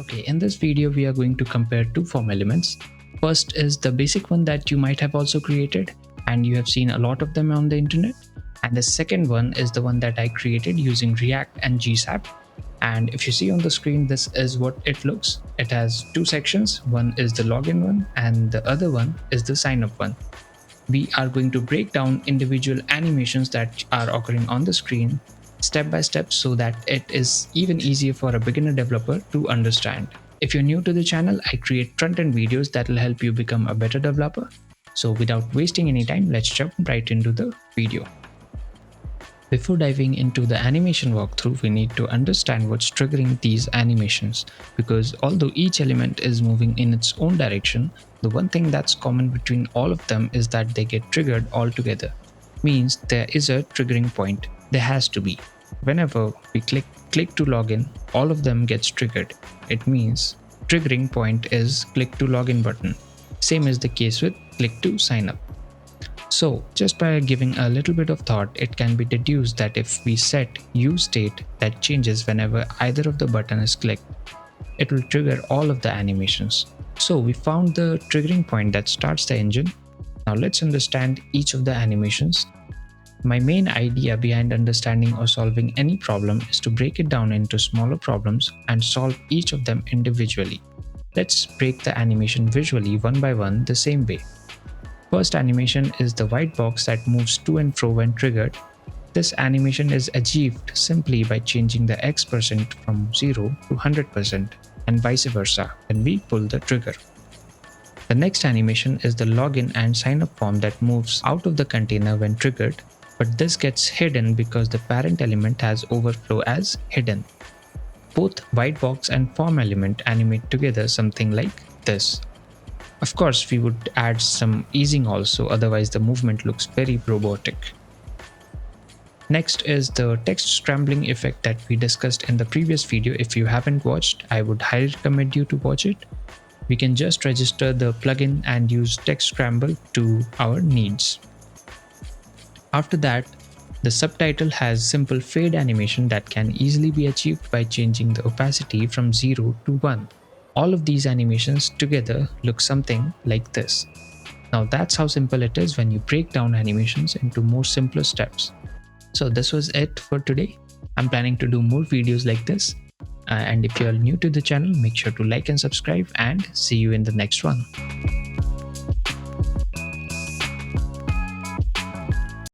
Okay, in this video, we are going to compare two form elements. First is the basic one that you might have also created, and you have seen a lot of them on the internet. And the second one is the one that I created using React and GSAP. And if you see on the screen, this is what it looks. It has two sections. One is the login one, and the other one is the sign up one. We are going to break down individual animations that are occurring on the screen step by step so that it is even easier for a beginner developer to understand. If you're new to the channel, I create front-end videos that will help you become a better developer. So without wasting any time, let's jump right into the video. Before diving into the animation walkthrough, we need to understand what's triggering these animations, because although each element is moving in its own direction, the one thing that's common between all of them is that they get triggered all together. Means there is a triggering point. There has to be. Whenever we click to login, all of them gets triggered. It means triggering point is click to login button. Same is the case with click to sign up. So just by giving a little bit of thought, it can be deduced that if we set use state that changes whenever either of the button is clicked, it will trigger all of the animations. So we found the triggering point that starts the engine. Now let's understand each of the animations. My main idea behind understanding or solving any problem is to break it down into smaller problems and solve each of them individually. Let's break the animation visually one by one the same way. First animation is the white box that moves to and fro when triggered. This animation is achieved simply by changing the X% from 0 to 100% and vice versa when we pull the trigger. The next animation is the login and sign up form that moves out of the container when triggered, but this gets hidden because the parent element has overflow as hidden. Both white box and form element animate together something like this. Of course, we would add some easing also, otherwise the movement looks very robotic. Next is the text scrambling effect that we discussed in the previous video. If you haven't watched, I would highly recommend you to watch it. We can just register the plugin and use text scramble to our needs. After that, the subtitle has simple fade animation that can easily be achieved by changing the opacity from 0 to 1. All of these animations together look something like this. Now that's how simple it is when you break down animations into more simpler steps. So this was it for today. I'm planning to do more videos like this. And if you're new to the channel, make sure to like and subscribe, and see you in the next one.